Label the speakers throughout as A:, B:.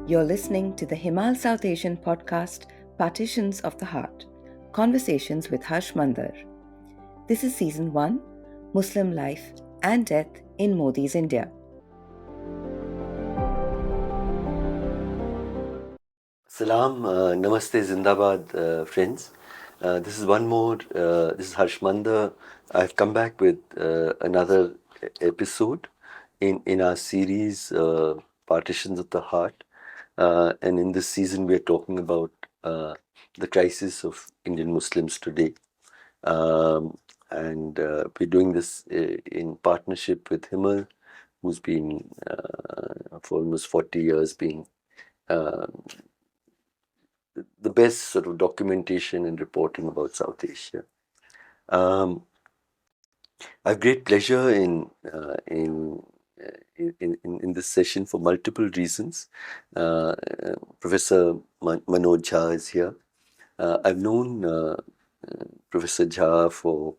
A: You're listening to the Himal Southasian podcast, Partitions of the Heart, Conversations with Harsh Mander. This is Season 1, Muslim Life and Death in Modi's India.
B: Salam, Namaste, Zindabad, friends. This is one more, this is Harsh Mander. I've come back with another episode in our series, Partitions of the Heart. And in this season, we are talking about the crisis of Indian Muslims today. And we're doing this in partnership with Himal, who's been for almost 40 years being the best sort of documentation and reporting about South Asia. I have great pleasure in this session for multiple reasons. Professor Manoj Jha is here. I've known Professor Jha for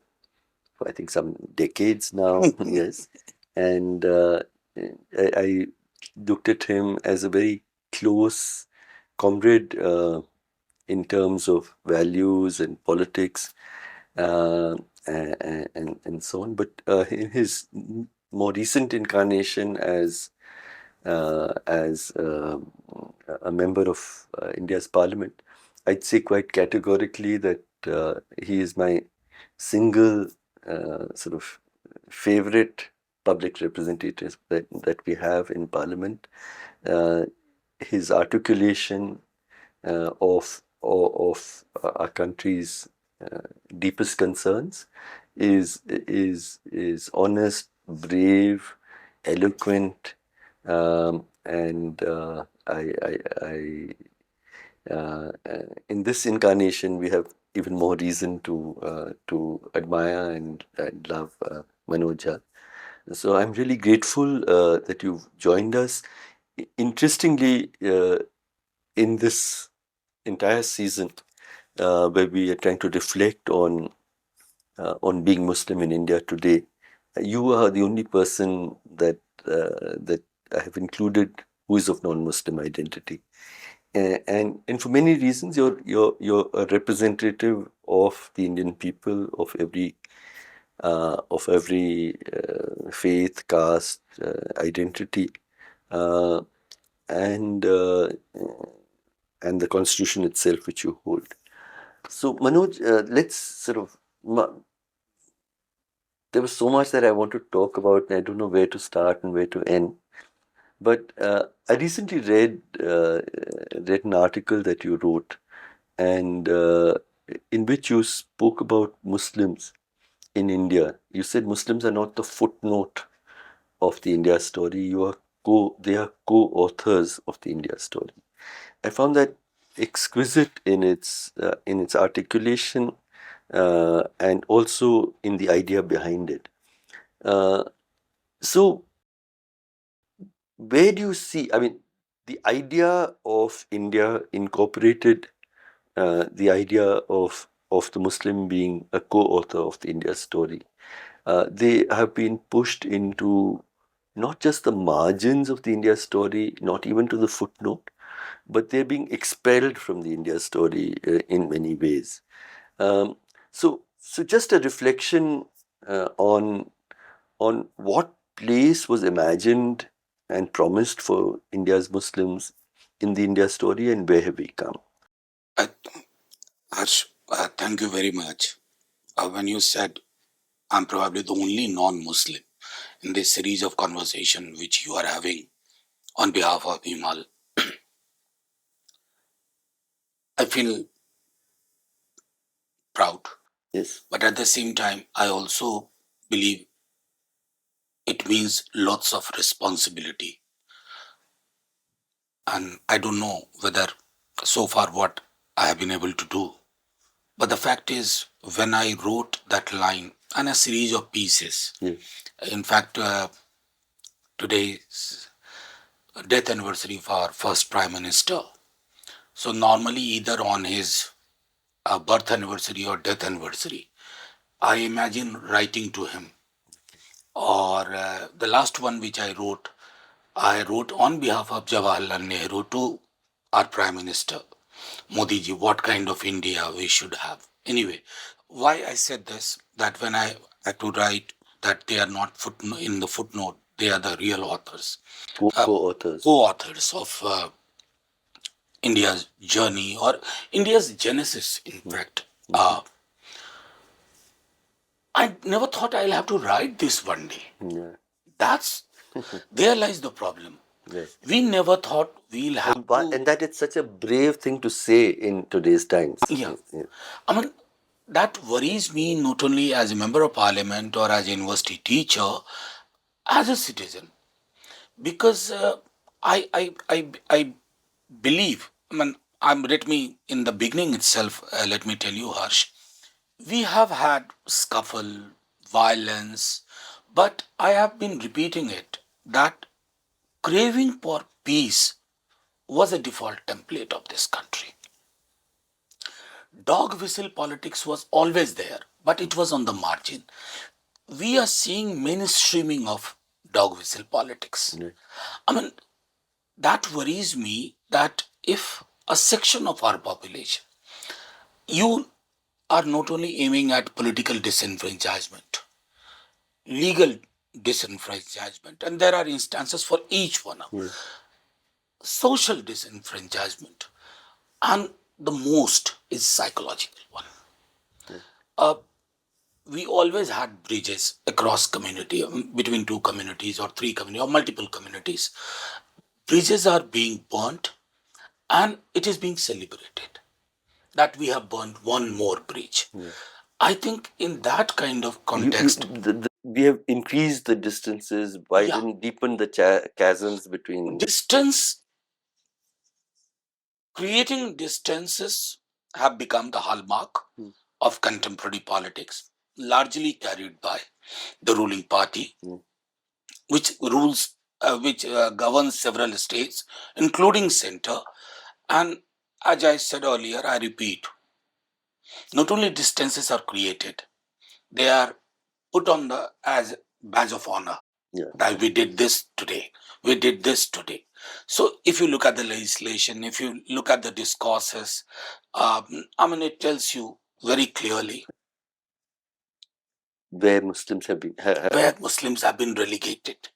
B: I think some decades now, yes, and I looked at him as a very close comrade in terms of values and politics and so on. But in his more recent incarnation as a member of India's parliament, I'd say quite categorically that he is my single sort of favorite public representative that we have in parliament. His articulation of our country's deepest concerns is honest, brave, eloquent, and in this incarnation we have even more reason to admire and love Manoj Jha. So I'm really grateful that you've joined us. Interestingly, in this entire season, where we are trying to reflect on being Muslim in India today, you are the only person that I have included who is of non-Muslim identity, and for many reasons, you're a representative of the Indian people, of every faith, caste, identity, and the constitution itself which you hold. So Manoj, let's sort of, there was so much that I want to talk about and I don't know where to start and where to end. But I recently read an article that you wrote, and in which you spoke about Muslims in India. You said Muslims are not the footnote of the India story. They are co-authors of the India story. I found that exquisite in its articulation and also in the idea behind it. So, where do you see? I mean, the idea of India incorporated the idea of the Muslim being a co-author of the India story. They have been pushed into not just the margins of the India story, not even to the footnote, but they're being expelled from the India story in many ways. So just a reflection on what place was imagined and promised for India's Muslims in the India story, and where have we come?
C: Harsh, thank you very much. When you said I'm probably the only non-Muslim in this series of conversation which you are having on behalf of Himal, I feel proud.
B: Yes.
C: But at the same time, I also believe it means lots of responsibility. And I don't know whether so far what I have been able to do. But the fact is, when I wrote that line and a series of pieces, in fact, today's death anniversary for our first Prime Minister. So normally either on his birth anniversary or death anniversary, I imagine writing to him. Or the last one which I wrote I wrote on behalf of Jawaharlal Nehru to our Prime Minister, Modi ji, what kind of India we should have. Anyway, why I said this, that when I had to write that they are not in the footnote, they are the real authors,
B: Co-authors.
C: co-authors of India's journey or India's genesis, in fact. I never thought I'll have to write this one day.
B: Yeah.
C: That's there lies the problem.
B: Right.
C: We never thought we'll have
B: And that it's such a brave thing to say in today's times.
C: Yeah. I mean, that worries me not only as a member of parliament or as a university teacher, as a citizen, because I believe. I mean, let me in the beginning itself. Let me tell you, Harsh, we have had scuffle, violence, but I have been repeating it that craving for peace was a default template of this country. Dog whistle politics was always there, but it was on the margin. We are seeing mainstreaming of dog whistle politics. I mean, that worries me that if a section of our population, you are not only aiming at political disenfranchisement, legal disenfranchisement, and there are instances for each one of social disenfranchisement, and the most is psychological one. We always had bridges across community, between two communities or three communities or multiple communities. Bridges are being burnt and it is being celebrated that we have burnt one more bridge. I think in that kind of context,
B: we have increased the distances, deepened the chasms between.
C: Creating distances have become the hallmark of contemporary politics, largely carried by the ruling party, which governs several states, including center. And as I said earlier, I repeat, not only distances are created, they are put on the as badge of honor. That we did this today. We did this today. So if you look at the legislation, if you look at the discourses, it tells you very clearly
B: where Muslims have been
C: relegated,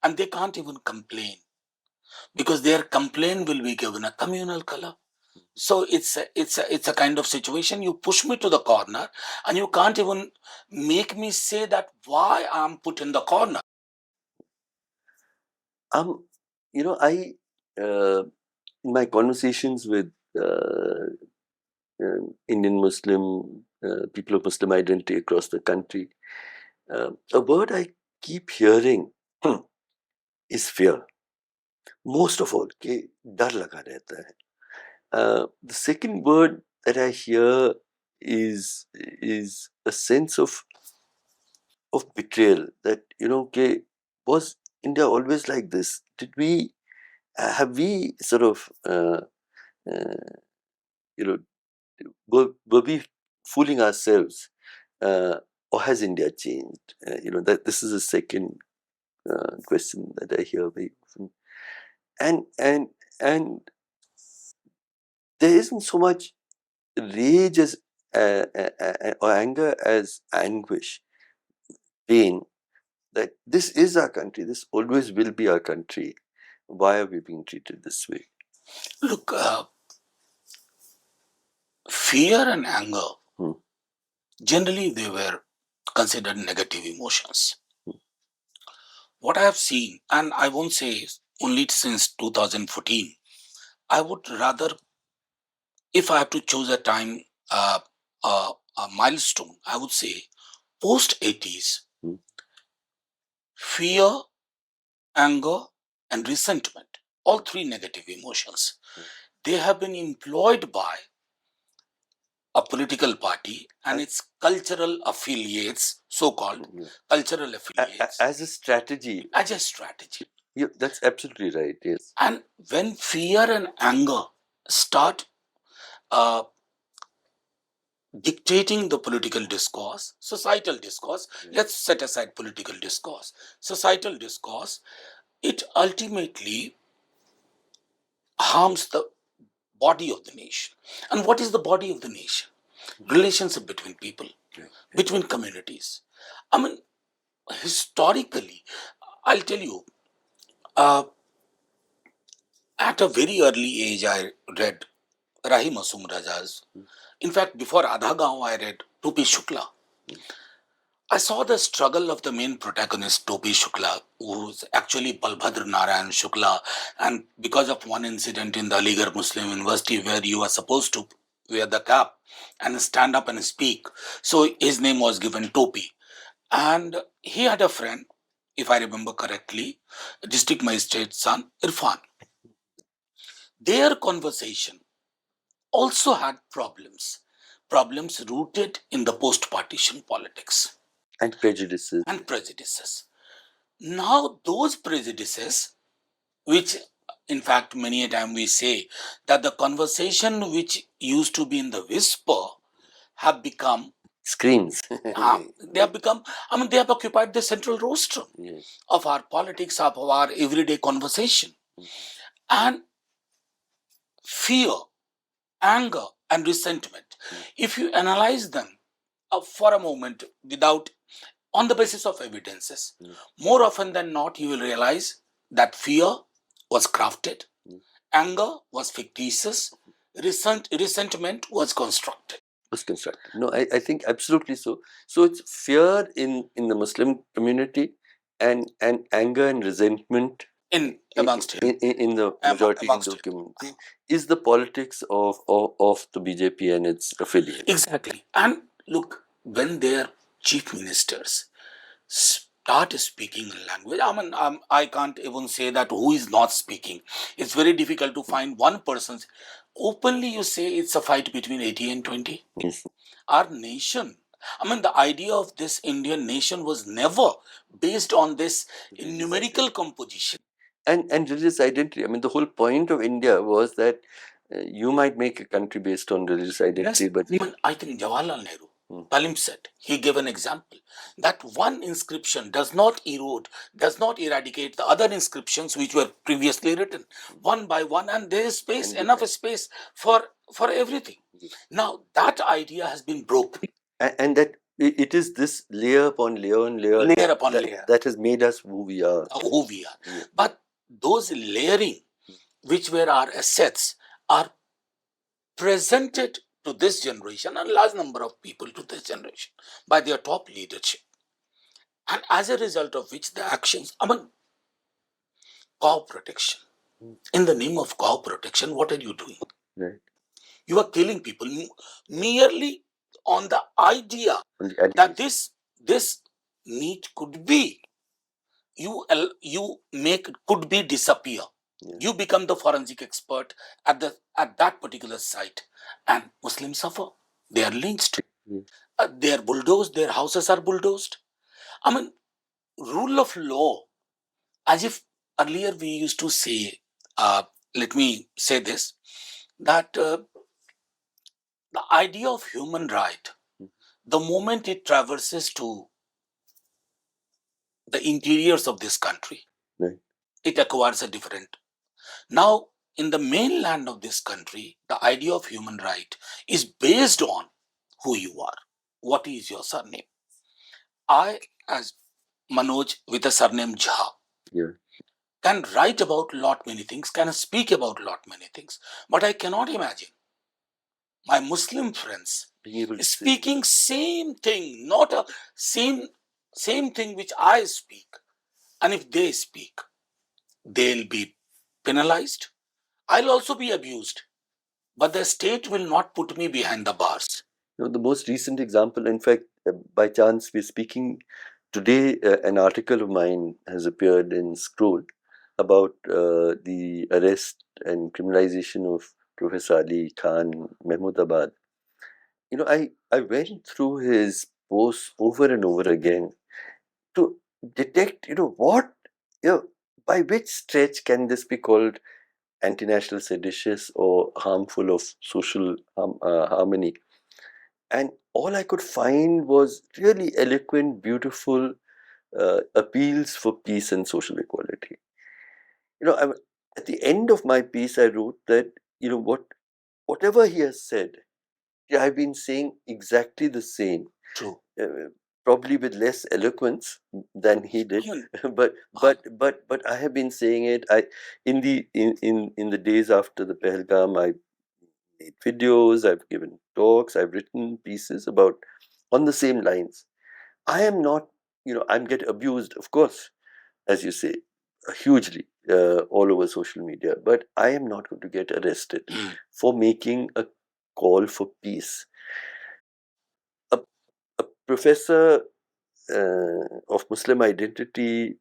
C: and they can't even complain because their complaint will be given a communal color. So it's a kind of situation. You push me to the corner, and you can't even make me say that why I'm put in the corner.
B: I in my conversations with Indian Muslim people of Muslim identity across the country, a word I keep hearing is fear. Most of all, कि डर लगा रहता है. The second word that I hear is a sense of betrayal. That कि was India always like this? Did we have we sort of were we fooling ourselves, or has India changed? That this is a second question that I hear very often, and there isn't so much rage as or anger as anguish, pain, that this is our country, this always will be our country. Why are we being treated this way?
C: Look, fear and anger, generally they were considered negative emotions. What I have seen, and I won't say only since 2014, I would rather, if I have to choose a time, a milestone, I would say post 80s, fear, anger, and resentment, all three negative emotions, they have been employed by a political party and its cultural affiliates, so-called cultural affiliates,
B: as a strategy. Yeah, that's absolutely right. Yes.
C: And when fear and anger start dictating the political discourse, societal discourse, let's set aside political discourse, societal discourse, it ultimately harms the body of the nation. And what is the body of the nation? Relationship between people, between communities. I mean, historically, I'll tell you, uh, at a very early age, I read Rahim Asum Raja's. In fact, before Adha Gaon, I read Tupi Shukla. I saw the struggle of the main protagonist, Topi Shukla, who's actually Balbhadra Narayan Shukla. And because of one incident in the Aligarh Muslim University where you are supposed to wear the cap and stand up and speak, so his name was given Topi. And he had a friend, if I remember correctly, district magistrate's son, Irfan. Their conversation also had problems rooted in the post-partition politics
B: And prejudices.
C: and prejudices. Now, those prejudices, which in fact, many a time we say that the conversation which used to be in the whisper have become
B: Screens.
C: they have become, I mean, they have occupied the central rostrum of our politics, of our everyday conversation. And fear, anger, and resentment, if you analyze them for a moment without on the basis of evidences, more often than not, you will realize that fear was crafted, anger was fictitious, resentment was constructed.
B: Was constructed. No, I think absolutely so. So it's fear in the Muslim community and anger and resentment
C: Amongst him.
B: in the majority Hindu community is the politics of the BJP and its affiliates.
C: Exactly. And look, when their chief ministers start speaking a language, I mean, I can't even say that who is not speaking. It's very difficult to find one person. Openly, you say it's a fight between 80 and 20.
B: Yes.
C: Our nation, I mean, the idea of this Indian nation was never based on this numerical composition.
B: And religious identity. I mean, the whole point of India was that you might make a country based on religious identity,
C: Yes,
B: but
C: even I think Jawaharlal Nehru, Talim said, he gave an example that one inscription does not erode, does not eradicate the other inscriptions which were previously written one by one, and there is space, enough space for everything. Now that idea has been broken.
B: And that it is this layer upon layer and layer, that has made us who we are.
C: But those layering, which were our assets, are presented to this generation and large number of people to this generation by their top leadership. And as a result of which the actions, I mean, cow protection. In the name of cow protection, what are you doing?
B: Right.
C: You are killing people merely on the idea that this meat could be, you make could be disappear. You become the forensic expert at that particular site, and Muslims suffer. They are lynched. They are bulldozed. Their houses are bulldozed. I mean, rule of law, as if earlier we used to say. Let me say this: that the idea of human right, the moment it traverses to the interiors of this country, it acquires a different. Now, in the mainland of this country, the idea of human right is based on who you are. What is your surname? I, as Manoj with a surname Jha, can write about lot many things, can speak about lot many things, but I cannot imagine my Muslim friends speaking same thing, not a same thing which I speak. And if they speak, they'll be penalized. I'll also be abused. But the state will not put me behind the bars.
B: The most recent example, in fact, by chance, we're speaking today, an article of mine has appeared in Scroll about the arrest and criminalization of Professor Ali Khan, Mahmoodabad. I went through his posts over and over again to detect, by which stretch can this be called anti-national, seditious, or harmful of social harmony? And all I could find was really eloquent, beautiful appeals for peace and social equality. At the end of my piece, I wrote that, whatever he has said, I've been saying exactly the same.
C: True.
B: Probably with less eloquence than he did, but I have been saying it. In the days after the Pahalgam, I made videos, I've given talks, I've written pieces on the same lines. I am not, I'm get abused, of course, as you say, hugely all over social media, but I am not going to get arrested for making a call for peace. A professor of Muslim identity,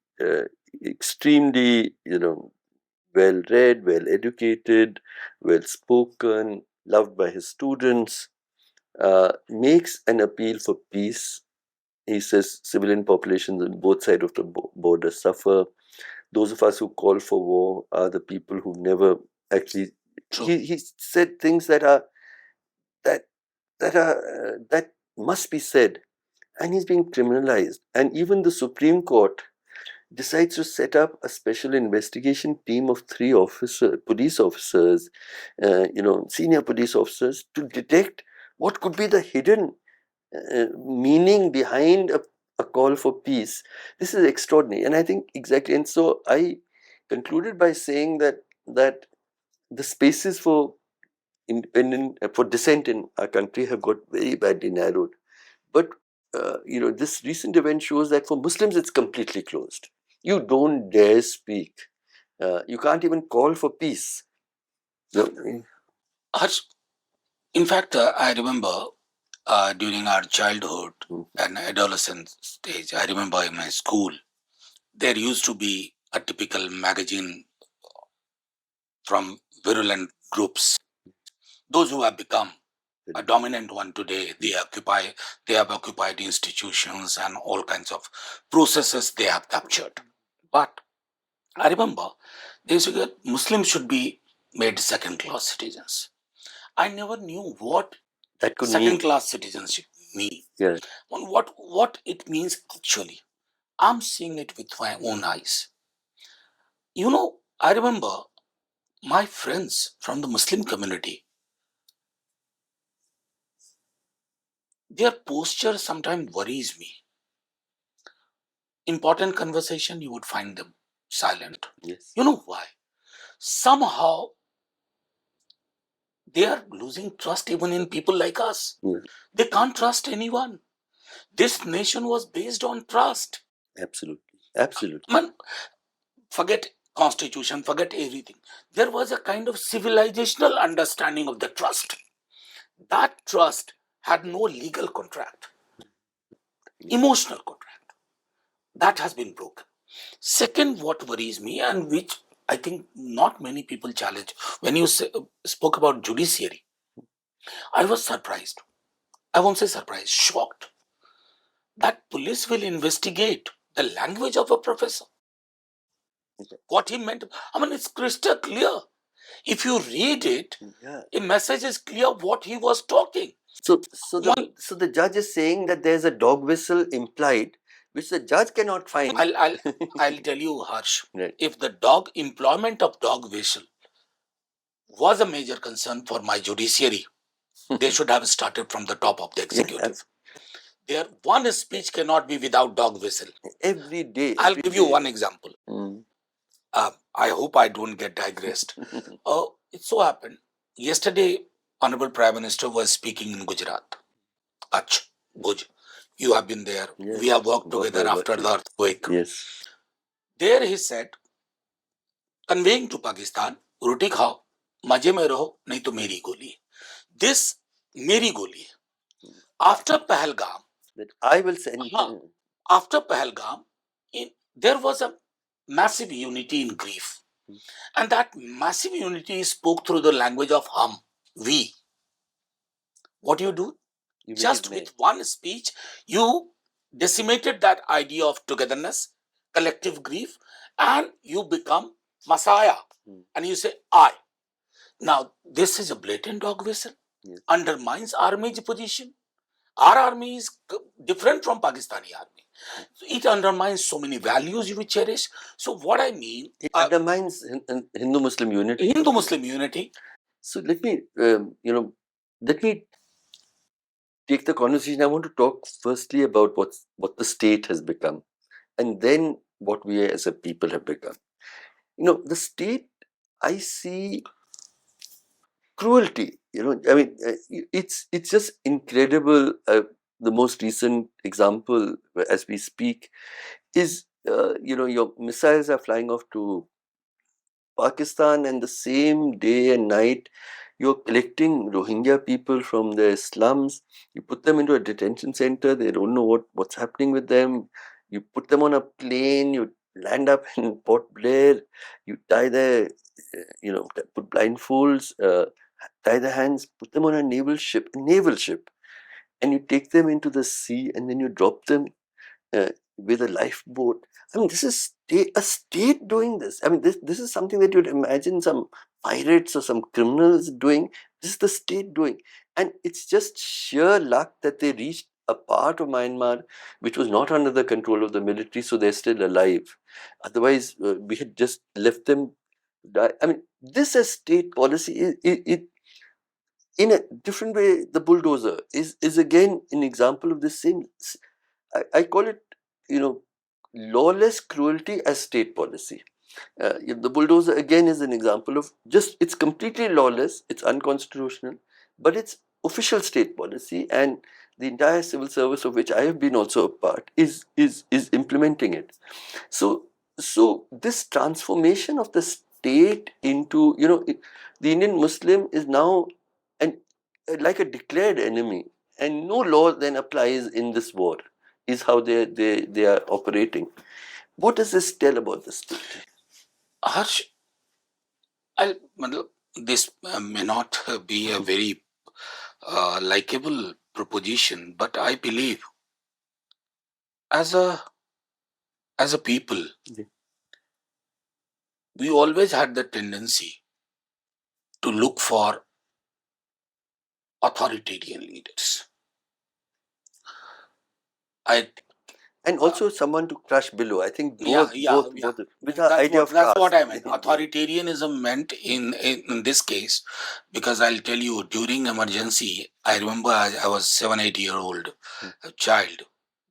B: extremely, well read, well educated, well spoken, loved by his students, makes an appeal for peace. He says civilian populations on both sides of the border suffer. Those of us who call for war are the people who never actually. He said things that must be said, and he's being criminalized. And even the Supreme Court decides to set up a special investigation team of 3 police officers, senior police officers, to detect what could be the hidden meaning behind a call for peace. This is extraordinary, and I think exactly. And so I concluded by saying that the spaces for dissent in our country have got very badly narrowed. But this recent event shows that for Muslims it's completely closed. You don't dare speak. You can't even call for peace.
C: Harsh, in fact, I remember during our childhood and adolescent stage, I remember in my school, there used to be a typical magazine from virulent groups. Those who have become a dominant one today, they have occupied institutions and all kinds of processes they have captured. But I remember they used to get Muslims should be made second-class citizens. I never knew what
B: that could
C: second-class citizenship mean.
B: Yeah.
C: And what it means actually. I'm seeing it with my own eyes. I remember my friends from the Muslim community, their posture sometimes worries me. Important conversation, you would find them silent.
B: Yes.
C: You know why? Somehow they are losing trust even in people like us. They can't trust anyone. This nation was based on trust.
B: Absolutely.
C: Man, forget constitution, forget everything. There was a kind of civilizational understanding of the trust. That trust had no legal contract, emotional contract. That has been broken. Second, what worries me, and which I think not many people challenge, when you spoke about judiciary, I was surprised. I won't say surprised, shocked that police will investigate the language of a professor. What he meant, it's crystal clear. If you read it, a message is clear what he was talking.
B: So the judge is saying that there's a dog whistle implied, which the judge cannot find.
C: I'll tell you, Harsh. Right. If the employment of dog whistle was a major concern for my judiciary, they should have started from the top of the executive. Their one speech cannot be without dog whistle.
B: Every day.
C: I'll give you one example. I hope I don't get digressed. It so happened, yesterday, Honorable Prime Minister was speaking in Gujarat. Bhuj. You have been there. Yes. We have worked together after the earthquake.
B: Yes.
C: There he said, conveying to Pakistan, roti khao, maje mein raho, nahi to meri goli. This meri goli. After Pahalgam,
B: that I will send.
C: After Pahalgam, there was a massive unity in grief. And that massive unity spoke through the language of hum, we. What do you do? Just with one speech, you decimated that idea of togetherness, collective grief, and you become Messiah. And you say, I. Now, this is a blatant dog whistle, undermines army's position, Our army is different from Pakistani army. It undermines so many values we cherish. So what I mean,
B: It undermines Hindu-Muslim unity.
C: Hindu-Muslim unity.
B: So let me, let me take the conversation. I want to talk firstly about what the state has become, and then what we as a people have become. The state, I see cruelty. I mean, it's just incredible. The most recent example, as we speak, is your missiles are flying off to Pakistan, and the same day and night you're collecting Rohingya people from their slums. You put them into a detention center. They don't know what's happening with them. You put them on a plane. You land up in Port Blair. You tie their, put blindfolds, tie their hands, put them on a naval ship, and you take them into the sea, and then you drop them with a lifeboat. I mean, this is a state doing this. I mean, this is something that you'd imagine some pirates or some criminals doing. This is the state doing. And it's just sheer luck that they reached a part of Myanmar which was not under the control of the military, so they're still alive. Otherwise, we had just left them die. I mean, this as state policy, it in a different way, the bulldozer is again an example of the same. I call it, lawless cruelty as state policy. The bulldozer again is an example of it's completely lawless, it's unconstitutional, but it's official state policy, and the entire civil service of which I have been also a part is implementing it. So this transformation of the state into, the Indian Muslim is now an like a declared enemy, and no law then applies in this war, is how they are operating. What does this tell about the state?
C: Harsh, this may not be a very likable proposition, but I believe as a people, we always had the tendency to look for authoritarian leaders.
B: And also someone to crush below. I think both with the
C: that's
B: idea of
C: that's
B: caste.
C: what I meant. Authoritarianism meant in this case, because I'll tell you, during emergency, I remember I was 7-8-year-old child,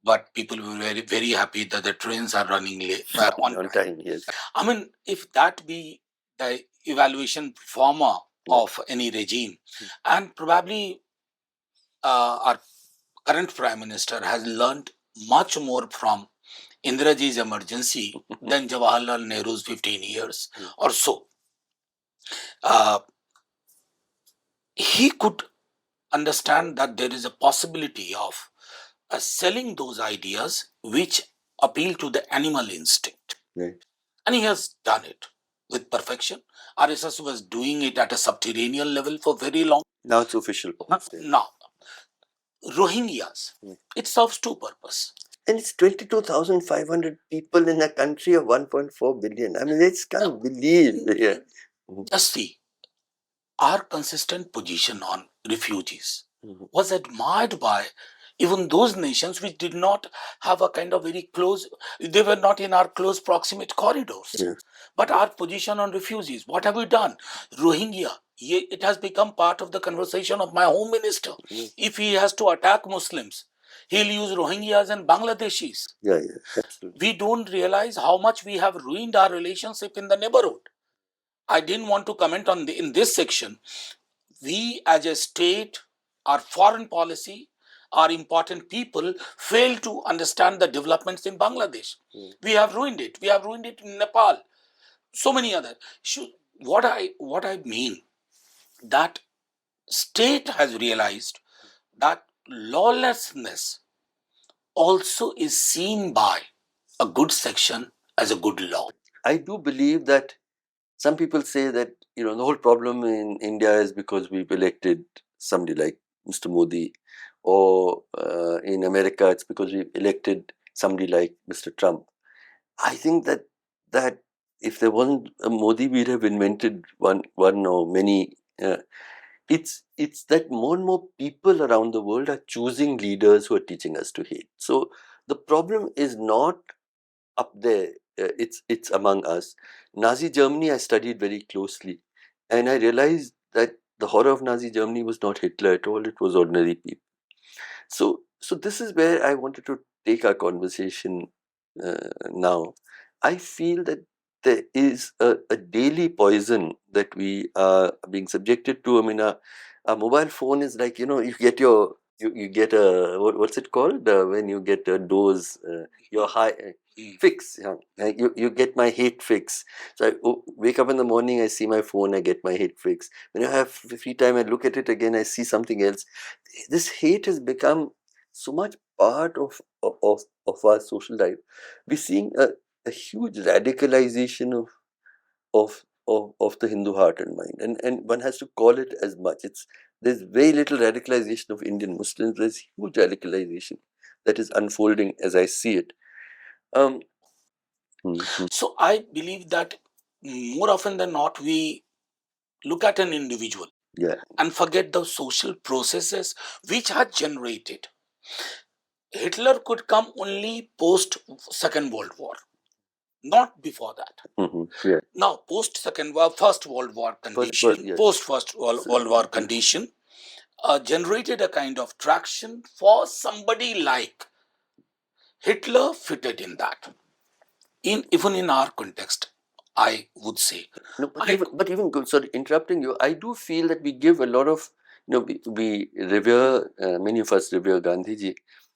C: but people were very, very happy that the trains are running late on time.
B: Yes.
C: I mean, if that be the evaluation former of any regime, and probably our current Prime Minister has learned much more from Indiraji's emergency than Jawaharlal Nehru's 15 years or so. He could understand that there is a possibility of selling those ideas which appeal to the animal instinct.
B: Right.
C: And he has done it with perfection. RSS was doing it at a subterranean level for very long.
B: Now it's official.
C: Now, Rohingyas, it serves two purposes.
B: And it's 22,500 people in a country of 1.4 billion. I mean, it's can't believe. Yeah.
C: Just see, our consistent position on refugees was admired by even those nations which did not have a kind of very close, they were not in our close proximate corridors.
B: Yeah.
C: But our position on refugees, what have we done? Rohingya, it has become part of the conversation of my home minister. If he has to attack Muslims, he'll use Rohingyas and Bangladeshis.
B: Yeah, absolutely.
C: We don't realize how much we have ruined our relationship in the neighborhood. I didn't want to comment on in this section. We as a state, our foreign policy, our important people fail to understand the developments in Bangladesh. We have ruined it. We have ruined it in Nepal. So many other. What I mean, that state has realized that lawlessness also is seen by a good section as a good law.
B: I do believe that some people say that, the whole problem in India is because we've elected somebody like Mr. Modi, or in America it's because we've elected somebody like Mr. Trump. I think that if there wasn't a Modi, we'd have invented one or many it's that more and more people around the world are choosing leaders who are teaching us to hate. So the problem is not up there. It's among us. Nazi Germany I studied very closely, and I realized that the horror of Nazi Germany was not Hitler at all. It was ordinary people. So this is where I wanted to take our conversation now. I feel that there is a daily poison that we are being subjected to. I mean, a mobile phone is like, you get you get a what's it called when you get a dose, your high fix. Yeah. You get my hate fix. So I wake up in the morning, I see my phone, I get my hate fix. When I have free time, I look at it again, I see something else. This hate has become so much part of our social life. We're seeing a huge radicalization of the Hindu heart and mind, and one has to call it as much. There's very little radicalization of Indian Muslims. There's huge radicalization that is unfolding as I see it. Um,
C: So I believe that more often than not, we look at an individual
B: yeah.
C: and forget the social processes which are generated. Hitler could come only post Second World War, not before that.
B: Yeah.
C: Now, post Second War, First World War condition,
B: yes.
C: post First World War condition, generated a kind of traction for somebody like Hitler fitted in that. Even in our context, I would say.
B: No, but even good. Sorry, interrupting you. I do feel that we give a lot of, we revere, many of us revere Gandhiji,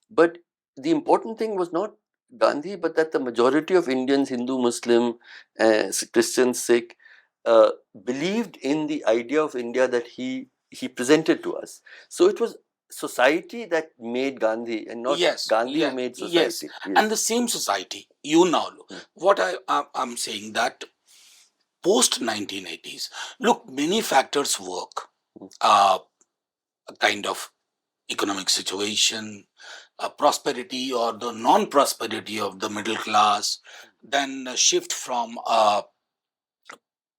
B: but the important thing was not Gandhi, but that the majority of Indians, Hindu, Muslim, Christian, Sikh, uh, believed in the idea of India that he presented to us. So it was society that made Gandhi, and not Gandhi who made society.
C: Yes. And the same society, you now look. What I'm saying that post 1980s, look, many factors work. A kind of economic situation, prosperity or the non-prosperity of the middle class, then a shift from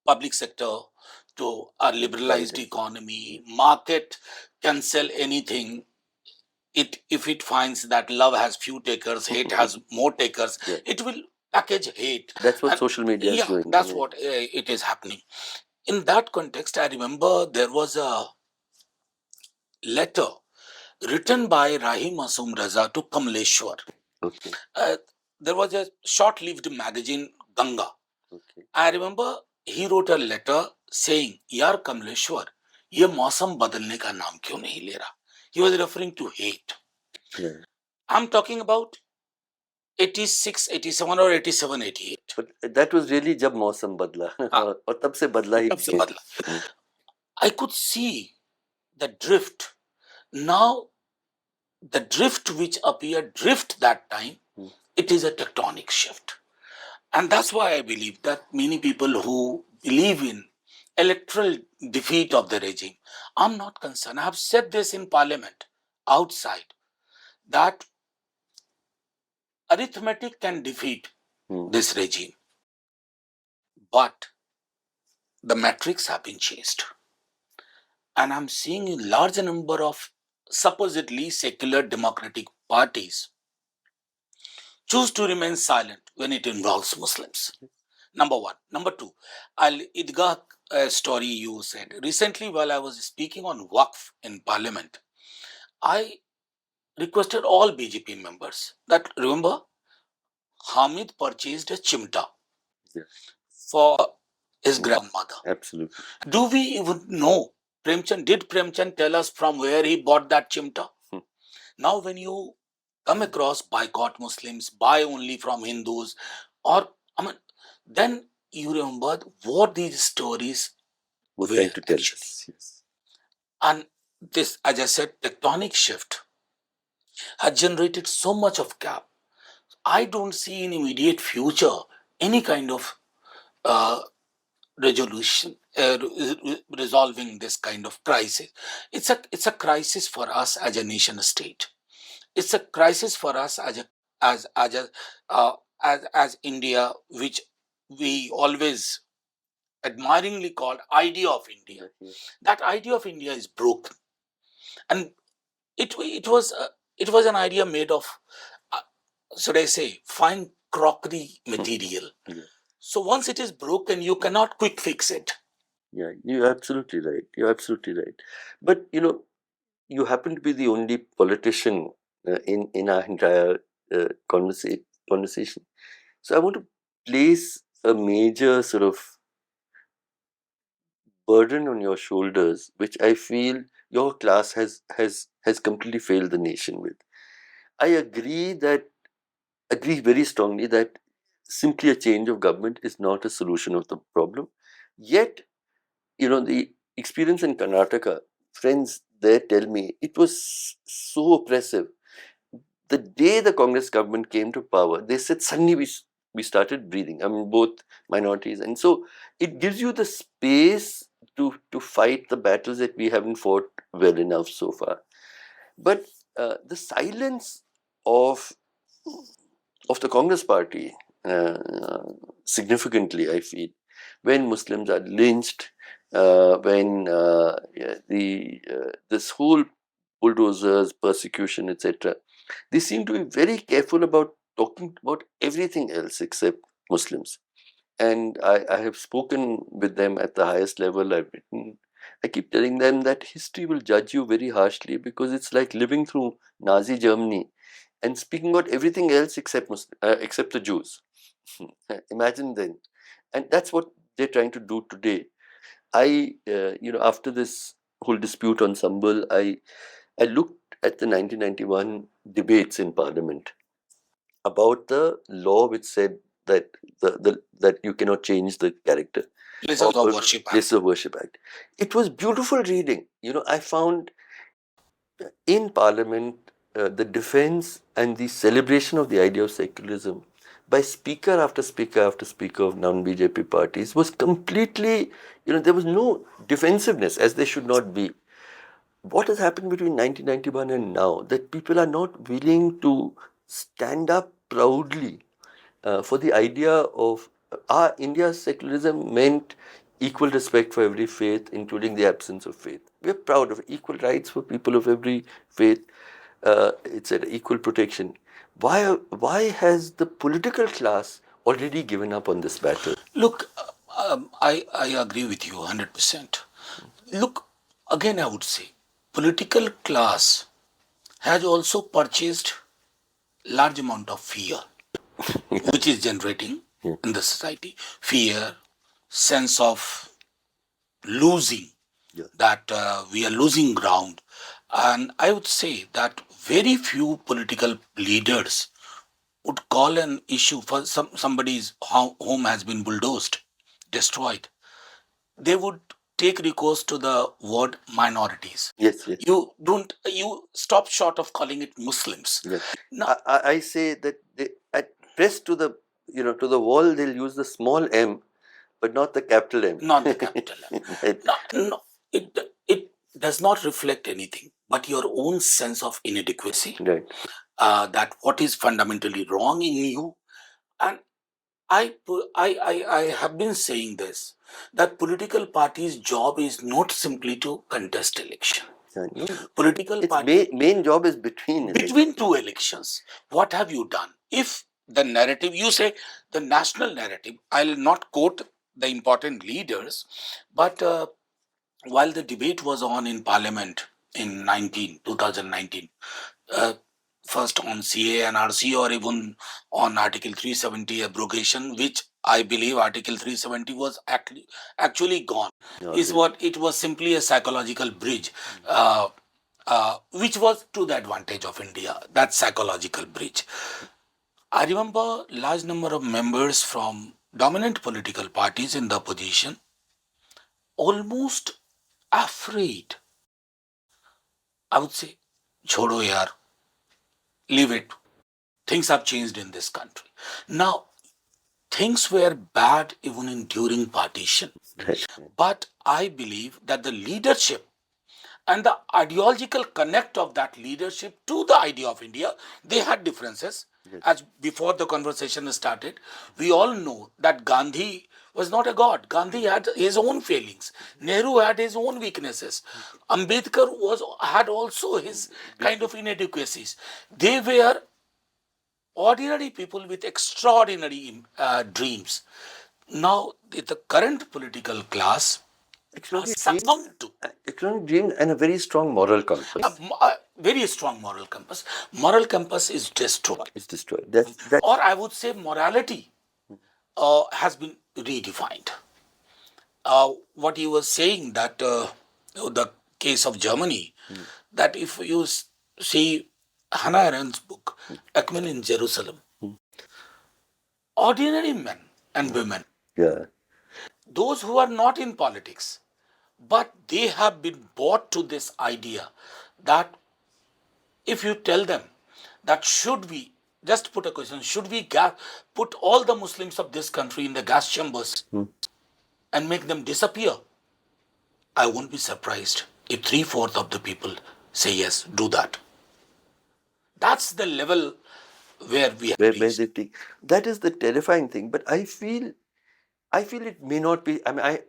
C: public sector to a liberalized economy. Market can sell anything. If it finds that love has few takers, hate has more takers, it will package hate.
B: That's what social media is doing.
C: That's what it is happening. In that context, I remember there was a letter written by Rahim Asum Raza to Kamleshwar.
B: Okay.
C: There was a short-lived magazine, Ganga.
B: Okay.
C: I remember he wrote a letter saying, "Yaar Kamleshwar, ये मौसम बदलने का नाम क्यों नहीं ले रहा?" He was referring to hate.
B: Yeah.
C: I'm talking about 86, 87 or 87, 88.
B: But that was really जब मौसम बदला और तब से बदला ही
C: तब से बदला. I could see the drift. Now, the drift which appeared drift that time, it is a tectonic shift. And that's why I believe that many people who believe in electoral defeat of the regime, I'm not concerned. I have said this in parliament, outside, that arithmetic can defeat this regime. But the metrics have been changed. And I'm seeing a large number of supposedly secular democratic parties choose to remain silent when it involves Muslims. Number one. Number two, Idgah story you said. Recently, while I was speaking on Waqf in Parliament, I requested all BJP members that, remember, Hamid purchased a chimta for his grandmother.
B: Absolutely.
C: Do we even know did Premchand tell us from where he bought that chimta? Now, when you come across boycott Muslims, buy only from Hindus, or then you remember what these stories
B: were trying to tell us. Yes.
C: And this, as I said, tectonic shift has generated so much of gap. I don't see in immediate future any kind of resolution, resolving this kind of crisis. It's a crisis for us as a nation state. It's a crisis for us as India, which we always admiringly called idea of India. That idea of India is broken, and it was an idea made of, uh, should I say, fine crockery material. So once it is broken, you cannot quick fix it.
B: Yeah, you're absolutely right. You're absolutely right. But you happen to be the only politician in our entire conversation. So I want to place a major sort of burden on your shoulders, which I feel your class has completely failed the nation with. I agree very strongly that simply a change of government is not a solution of the problem. Yet, the experience in Karnataka, friends there tell me it was so oppressive. The day the Congress government came to power, they said suddenly we started breathing. I mean, both minorities, and so it gives you the space to fight the battles that we haven't fought well enough so far. But the silence of of the Congress party significantly, I feel, when Muslims are lynched, when yeah, the this whole bulldozers, persecution, etc. They seem to be very careful about talking about everything else except Muslims. And I have spoken with them at the highest level. I've written. I keep telling them that history will judge you very harshly because it's like living through Nazi Germany and speaking about everything else except the Jews. Imagine then, and that's what they're trying to do today. After this whole dispute on Sambal, I looked at the 1991 debates in Parliament about the law which said that that you cannot change the character
C: Places of worship act.
B: Places of Worship Act. It was beautiful reading. I found in Parliament the defense and the celebration of the idea of secularism by speaker after speaker after speaker of non-BJP parties was completely, there was no defensiveness as there should not be. What has happened between 1991 and now that people are not willing to stand up proudly for the idea of India's secularism meant equal respect for every faith, including the absence of faith. We are proud of equal rights for people of every faith, etc., equal protection. Why has the political class already given up on this battle?
C: Look, I agree with you 100%. Look, again, I would say, political class has also purchased large amount of fear, which is generating in the society. Fear, sense of losing, that we are losing ground. And I would say that very few political leaders would call an issue for somebody's home has been bulldozed, destroyed. They would take recourse to the word minorities.
B: Yes, yes.
C: You stop short of calling it Muslims.
B: Yes.
C: Now,
B: I say that they at pressed to the wall they'll use the small m, but not the capital M.
C: not the capital M.
B: Right.
C: No, it does not reflect anything but your own sense of inadequacy.
B: Right.
C: That what is fundamentally wrong in you. And I have been saying this, that political parties' job is not simply to contest election.
B: Yeah, no,
C: Political
B: its
C: party
B: main job is between
C: between two elections. What have you done? If the narrative, you say the national narrative, I'll not quote the important leaders, but while the debate was on in Parliament in 2019, uh, first on CA and RC, or even on Article 370 abrogation, which I believe Article 370 was actually gone, is what it was simply a psychological bridge, which was to the advantage of India, that psychological bridge. I remember large number of members from dominant political parties in the opposition almost afraid. I would say, chodo yaar, leave it. Things have changed in this country. Now, things were bad even in during partition.
B: Right.
C: But I believe that the leadership and the ideological connect of that leadership to the idea of India, they had differences. As before the conversation started, we all know that Gandhi was not a god. Gandhi had his own failings. Nehru had his own weaknesses. Ambedkar had also his kind of inadequacies. They were ordinary people with extraordinary dreams. Now, the current political class has succumbed to
B: economic dream and a very strong moral compass.
C: a very strong moral compass. Moral compass is destroyed.
B: It's destroyed. That's
C: Or I would say morality has been redefined. What you were saying that the case of Germany, that if you see Hannah Arendt's book, Ekman in Jerusalem, ordinary men and women,
B: yeah.
C: those who are not in politics, but they have been brought to this idea that if you tell them that should we, just put a question, should we put all the Muslims of this country in the gas chambers and make them disappear? I won't be surprised if 3/4 of the people say yes, do that. That's the level where we have
B: Where
C: reached.
B: they think that is the terrifying thing. But I feel it may not be. I mean,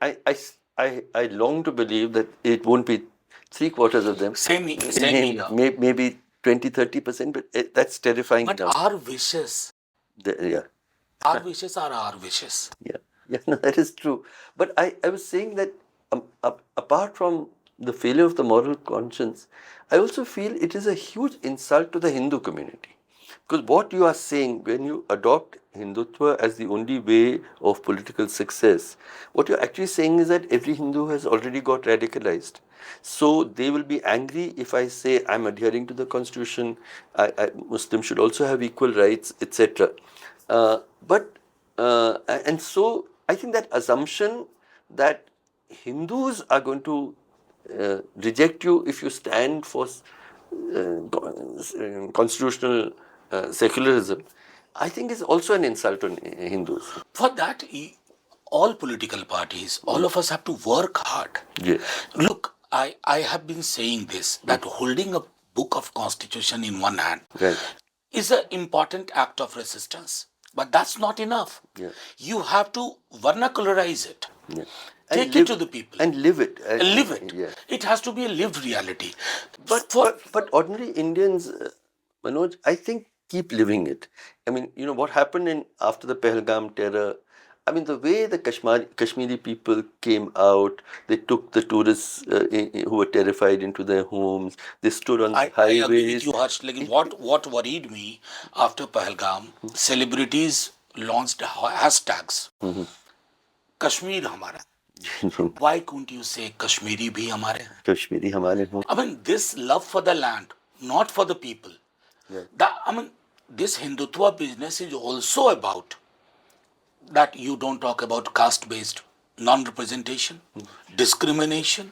B: I long to believe that it won't be 3/4 of them.
C: Same here.
B: Maybe 20-30%, but that's terrifying.
C: But our wishes,
B: Yeah.
C: our wishes are our wishes.
B: Yeah, no, that is true. But I was saying that apart from the failure of the moral conscience, I also feel it is a huge insult to the Hindu community. Because what you are saying, when you adopt Hindutva as the only way of political success, what you're actually saying is that every Hindu has already got radicalized. So they will be angry if I say I'm adhering to the constitution, Muslims should also have equal rights, etc. And so I think that assumption that Hindus are going to reject you if you stand for constitutional secularism, I think is also an insult on Hindus.
C: For that, all political parties, all of us have to work hard.
B: Yeah.
C: Look, I have been saying this, that holding a book of constitution in one hand is an important act of resistance. But that's not enough.
B: Yeah.
C: You have to vernacularize it.
B: Yeah.
C: Take it to the people.
B: And live it.
C: Live it.
B: Yeah.
C: It has to be a lived reality.
B: But ordinary Indians, Manoj, I think keep living it. I mean, what happened after the Pahalgam terror. I mean, the way the Kashmiri people came out, they took the tourists who were terrified into their homes. They stood on the highways.
C: I agree with you, Harsh. What worried me after Pahalgam, celebrities launched hashtags. Kashmir hamara. Why couldn't you say Kashmiri bhi hamare?
B: Kashmiri hamare ho.
C: I mean, this love for the land, not for the people. Yeah. This Hindutva business is also about that you don't talk about caste-based non-representation, discrimination.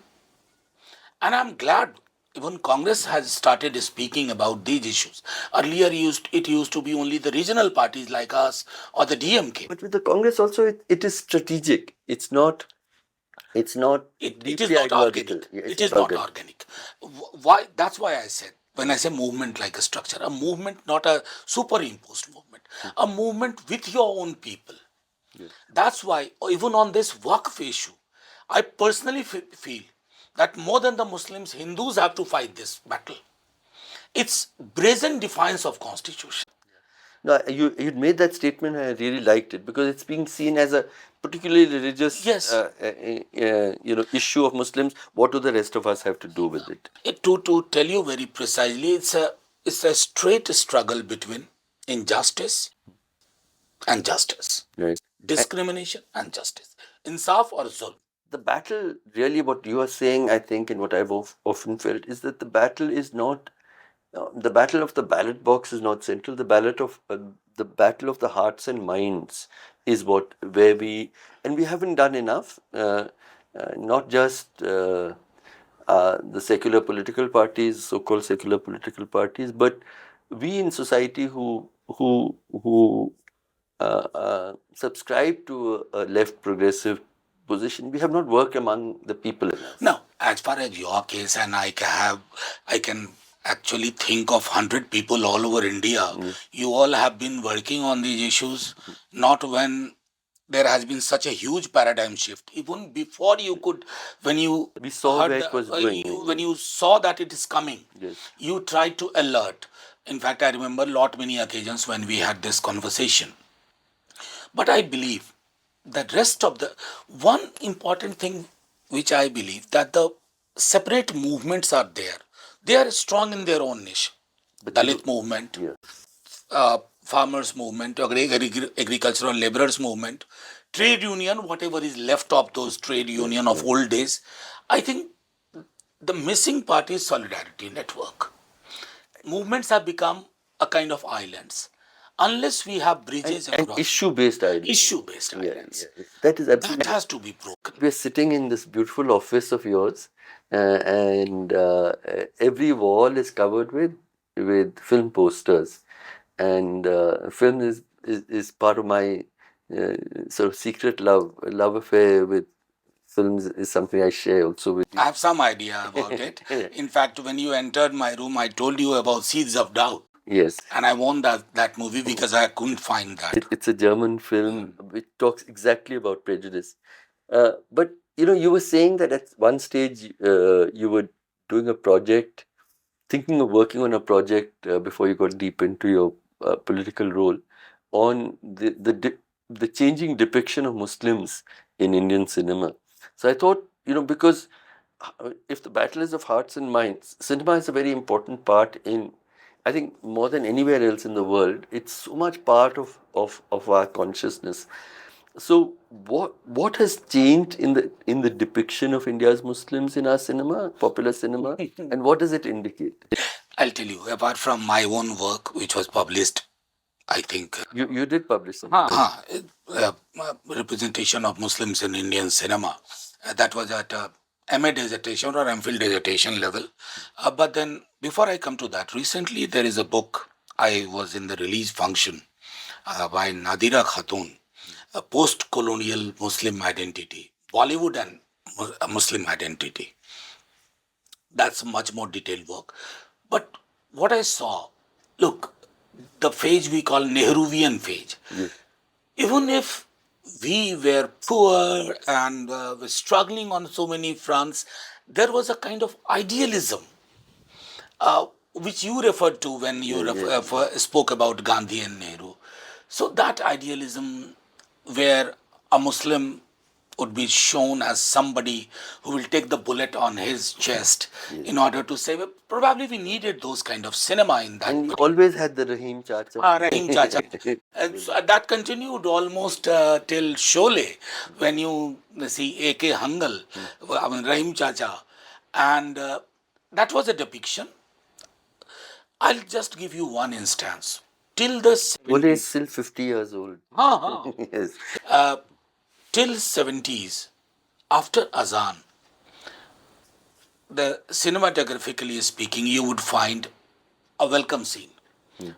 C: And I'm glad even Congress has started speaking about these issues. Earlier, it used to be only the regional parties like us or the DMK.
B: But with the Congress also, it is strategic. It is not
C: organic. It is not organic. Why? That's why I said, when I say movement like a structure, a movement, not a superimposed movement, a movement with your own people. Yes. That's why, even on this Waqf issue, I personally feel that more than the Muslims, Hindus have to fight this battle. It's brazen defiance of constitution.
B: No, you made that statement and I really liked it because it's being seen as a particularly religious issue of Muslims. What do the rest of us have to do with it?
C: To tell you very precisely, it's a straight struggle between injustice and justice.
B: Right.
C: Discrimination and justice. Insaf or zulm.
B: The battle, really what you are saying, I think, and what I've often felt, is that the battle is not, the battle of the ballot box is not central. The battle of the hearts and minds is where we haven't done enough, not just the secular political parties, so-called secular political parties, but we in society who subscribe to a left progressive position, we have not worked among the people enough.
C: No, as far as your case, and I can actually think of 100 people all over India. You all have been working on these issues, not when there has been such a huge paradigm shift. Even before you could, when you
B: We saw
C: heard,
B: where it was going.
C: when you saw that it is coming,
B: Yes.
C: you tried to alert. In fact, I remember lot many occasions when we had this conversation. But I believe the rest of the one important thing which I believe that the separate movements are there. They are strong in their own niche.
B: But you
C: Dalit
B: don't-
C: movement,
B: yeah.
C: farmers movement, agricultural laborers movement, trade union, whatever is left of those trade union of old days. I think the missing part is solidarity network. Movements have become a kind of islands. Unless we have bridges
B: And
C: across
B: issue-based ideas.
C: issue-based
B: Yeah,
C: islands,
B: yeah. That is
C: that
B: absolutely.
C: has to be broken.
B: We're sitting in this beautiful office of yours, and every wall is covered with film posters, and film is part of my sort of secret love affair with films is something I share also with you.
C: I have some idea about it. In fact, when you entered my room, I told you about Seeds of Doubt.
B: Yes.
C: And I won that movie because I couldn't find that.
B: It's a German film which talks exactly about prejudice. But you were saying that at one stage you were doing a project, thinking of working on a project before you got deep into your political role on the changing depiction of Muslims in Indian cinema. So I thought, because if the battle is of hearts and minds, cinema is a very important part in, I think, more than anywhere else in the world. It's so much part of our consciousness. So what has changed in the depiction of India's Muslims in our cinema, popular cinema, and what does it indicate?
C: I'll tell you, apart from my own work, which was published, I think,
B: You did publish something.
C: representation of Muslims in Indian cinema. That was at MA dissertation or MPhil dissertation level. But then, before I come to that, recently there is a book. I was in the release function by Nadira Khatun, a post-colonial Muslim identity, Bollywood and Muslim identity. That's much more detailed work. But what I saw, look, the phase we call Nehruvian phase.
B: Yes.
C: Even if we were poor and were struggling on so many fronts, there was a kind of idealism which you referred to when you spoke about Gandhi and Nehru. So that idealism where a Muslim would be shown as somebody who will take the bullet on his chest in order to save it. Probably we needed those kind of cinema in that.
B: And you always had the Rahim Chacha.
C: Rahim Chacha. And so that continued almost till Sholay, when you see A.K. Hangal, I mean Rahim Chacha. And that was a depiction. I'll just give you one instance. Till the
B: Well, he's
C: 70s,
B: still 50 years old. Yes.
C: till 70s, after Azan, the cinematographically speaking, you would find a welcome scene.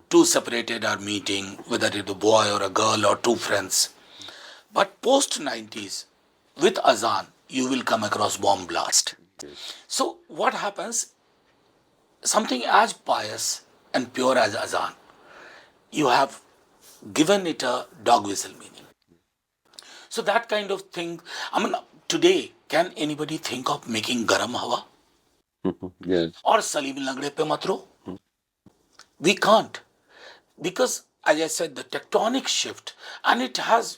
C: Two separated are meeting, whether it's a boy or a girl or two friends. But post 90s, with Azan, you will come across bomb blast. So what happens? Something as pious and pure as Azan, you have given it a dog whistle meaning. So that kind of thing, I mean, today, can anybody think of making Garam Hawa
B: Yeah.
C: or Salim Langde Pe Matro? We can't. Because, as I said, the tectonic shift, and it has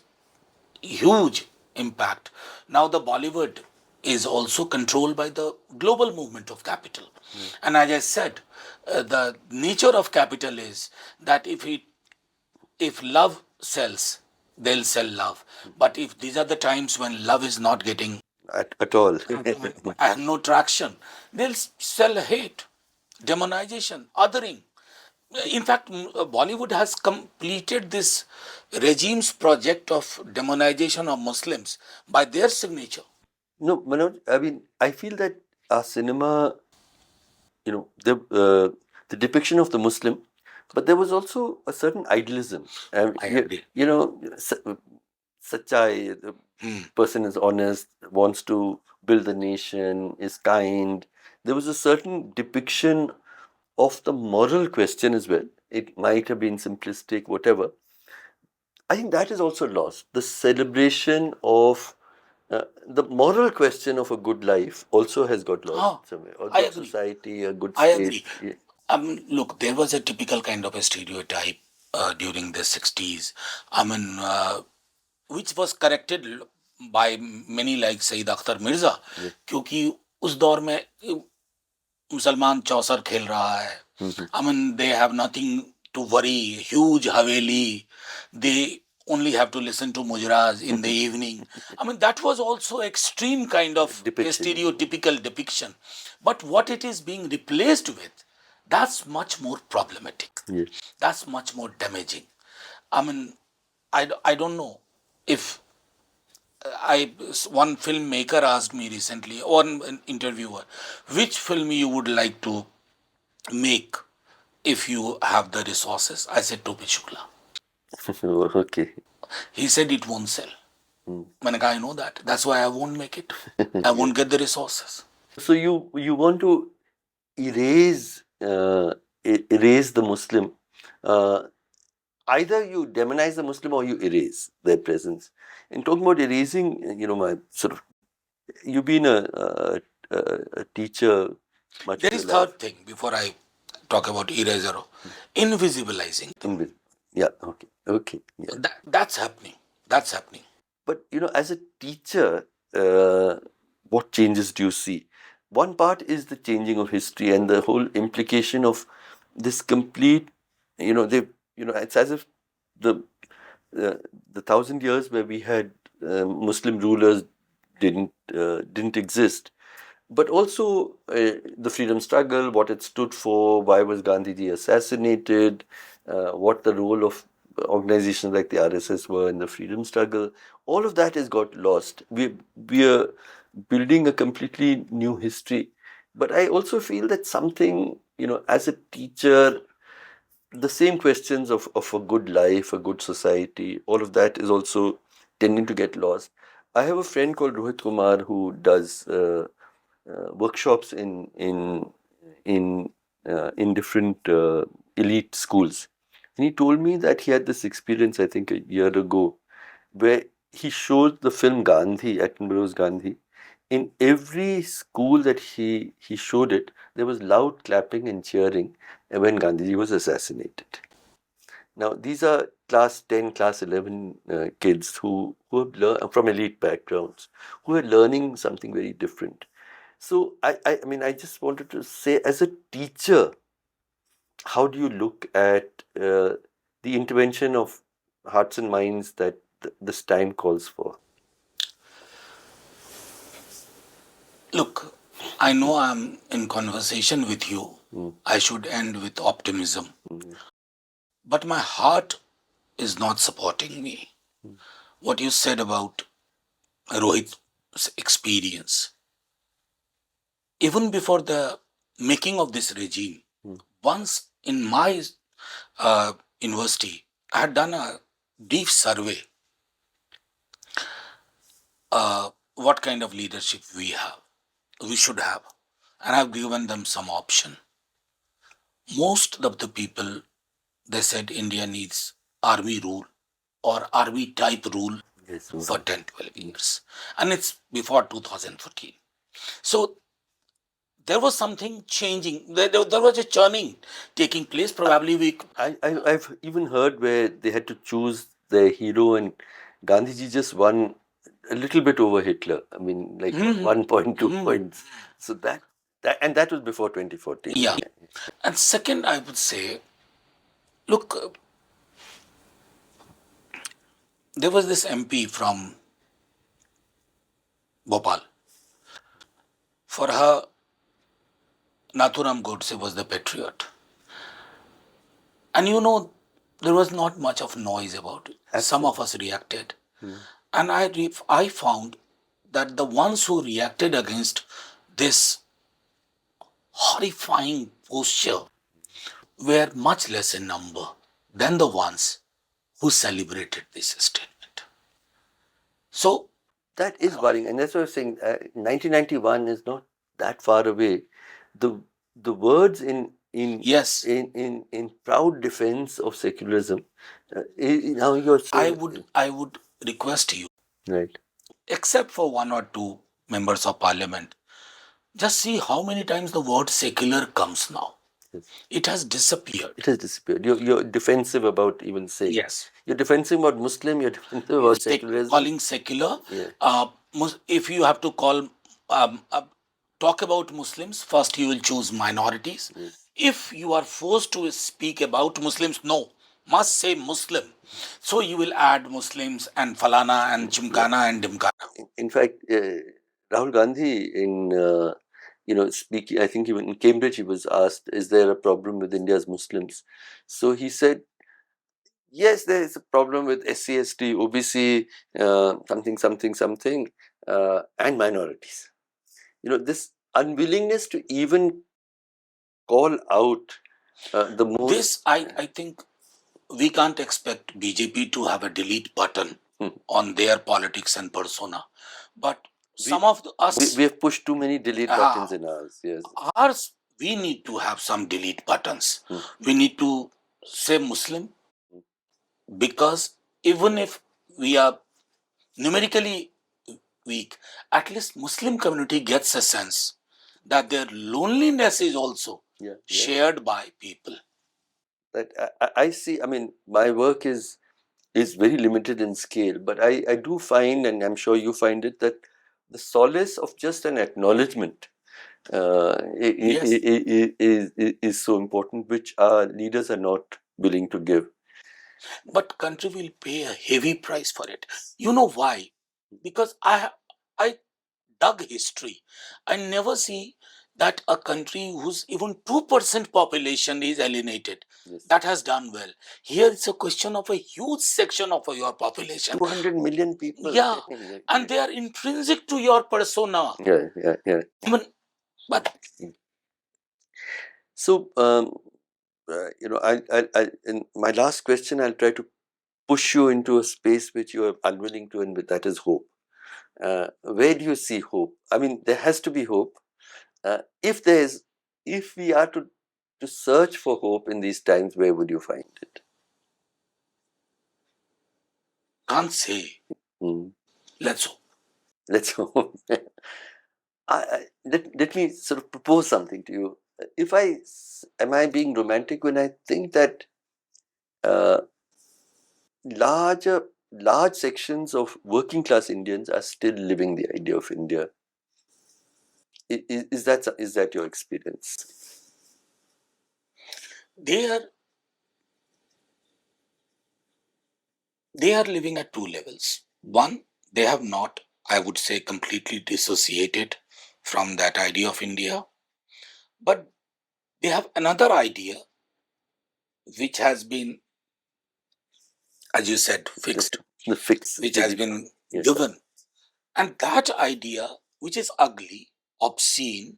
C: huge impact. Now the Bollywood is also controlled by the global movement of capital. And as I said, the nature of capital is that if love sells, they'll sell love. But if these are the times when love is not getting
B: At all.
C: no traction, they'll sell hate, demonization, othering. In fact, Bollywood has completed this regime's project of demonization of Muslims by their signature.
B: No, Manoj, I mean, I feel that our cinema, the depiction of the Muslim, but there was also a certain idealism.
C: I agree.
B: Sachai, the person is honest, wants to build the nation, is kind. There was a certain depiction of the moral question as well. It might have been simplistic, whatever. I think that is also lost. The celebration of the moral question of a good life also has got lost somewhere. Or
C: I
B: good
C: agree.
B: society, a good
C: I
B: state.
C: agree. Look, there was a typical kind of a stereotype during the 60s. Which was corrected by many like Sayyid Akhtar Mirza, क्योंकि उस दौर में मुसलमान चौसर खेल रहा है. They have nothing to worry, huge haveli, they only have to listen to mujras in the evening. That was also extreme kind of a stereotypical depiction. But what it is being replaced with, that's much more problematic.
B: Yes.
C: That's much more damaging. I don't know if one filmmaker asked me recently, or an interviewer, which film you would like to make if you have the resources. I said Topi Shukla.
B: Okay.
C: He said it won't sell. I know that. That's why I won't make it. I won't get the resources.
B: So you want to erase the Muslim. Either you demonize the Muslim or you erase their presence. And talking about erasing, my sort of, you've been a teacher.
C: There is third thing before I talk about eraser, invisibilizing.
B: Yeah. Okay. Yeah.
C: That's happening. That's happening.
B: But as a teacher, what changes do you see? One part is the changing of history and the whole implication of this complete. It's as if the 1,000 years where we had Muslim rulers didn't exist. But also the freedom struggle, what it stood for, why was Gandhiji assassinated, what the role of organizations like the RSS were in the freedom struggle. All of that has got lost. We are building a completely new history. But I also feel that something, as a teacher, the same questions of a good life, a good society, all of that is also tending to get lost. I have a friend called Rohit Kumar who does workshops in different elite schools, and he told me that he had this experience, I think, a year ago, where he showed the film Gandhi, Attenborough's Gandhi. In every school that he showed it, there was loud clapping and cheering when Gandhiji was assassinated. Now, these are class 10, class 11 kids who have learned from elite backgrounds, who are learning something very different. So, I just wanted to say, as a teacher, how do you look at the intervention of hearts and minds that this time calls for?
C: Look, I know I'm in conversation with you. I should end with optimism. But my heart is not supporting me. What you said about Rohit's experience, even before the making of this regime, once in my university, I had done a brief survey. What kind of leadership we should have, and I've given them some option. Most of the people, they said India needs army rule or army type rule for 10, 12 years. And it's before 2014. So there was something changing. There was a churning taking place. Probably
B: I've even heard where they had to choose their hero, and Gandhiji just won a little bit over Hitler. 1 point, 2 points. So that was before 2014.
C: Yeah. And second, I would say, look, there was this MP from Bhopal. For her, Nathuram Godse was the patriot. And there was not much of noise about it. Some of us reacted. And I found that the ones who reacted against this horrifying posture were much less in number than the ones who celebrated this statement. So
B: that is worrying, and that's what I was saying. 1991 is not that far away. The words in in
C: Yes.
B: in proud defense of secularism. Now you're saying,
C: I would request you,
B: right?
C: except for one or two members of parliament, just see how many times the word secular comes now.
B: Yes.
C: It has disappeared.
B: It has disappeared. You're defensive about even saying.
C: Yes.
B: You're defensive about Muslim. You're defensive about secularism.
C: Calling secular.
B: Yeah.
C: If you have to talk about Muslims, first you will choose minorities.
B: Yes.
C: If you are forced to speak about Muslims, no, must say Muslim. So you will add Muslims and Falana and Chimkana and Dimkana.
B: In fact, Rahul Gandhi speaking, I think even in Cambridge, he was asked, "Is there a problem with India's Muslims?" So he said, "Yes, there is a problem with SC, ST, OBC, something, and minorities. This unwillingness to even call out the most."
C: This, I think, we can't expect BJP to have a delete button on their politics and persona. But some of us...
B: We have pushed too many delete buttons in ours. Yes.
C: Ours, we need to have some delete buttons. We need to say Muslim, because even if we are numerically weak, at least Muslim community gets a sense that their loneliness is also shared by people.
B: That I see. I mean, my work is very limited in scale, but I do find, and I'm sure you find it, that the solace of just an acknowledgement is so important, which our leaders are not willing to give.
C: But country will pay a heavy price for it. You know why? Because I dug history. I never see that a country whose even 2% population is alienated, that has done well. Here it's a question of a huge section of your population.
B: 200 million people.
C: Yeah. And they are intrinsic to your persona.
B: Yeah.
C: But
B: so, I in my last question, I'll try to push you into a space which you are unwilling to, and that is hope. Where do you see hope? I mean, there has to be hope. If we are to search for hope in these times, where would you find it?
C: Can't say. Let's hope.
B: Let's hope. Let me sort of propose something to you. Am I being romantic when I think that large sections of working class Indians are still living the idea of India? Is that your experience?
C: They are living at two levels. One, they have not, I would say, completely dissociated from that idea of India. But they have another idea which has been, as you said, fixed. Which has been given. And that idea, which is ugly, obscene,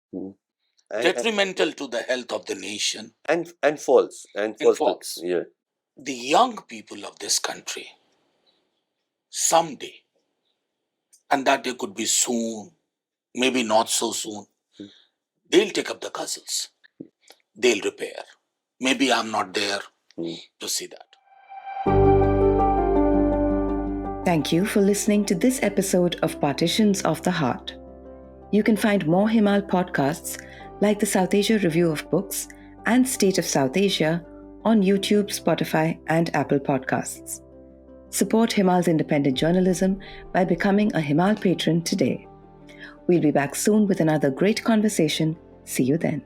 C: detrimental to the health of the nation.
B: And false. Yeah.
C: The young people of this country, someday, and that day could be soon, maybe not so soon, they'll take up the cudgels. They'll repair. Maybe I'm not there to see that.
A: Thank you for listening to this episode of Partitions of the Heart. You can find more Himal podcasts like the South Asia Review of Books and State of South Asia on YouTube, Spotify, and Apple Podcasts. Support Himal's independent journalism by becoming a Himal patron today. We'll be back soon with another great conversation. See you then.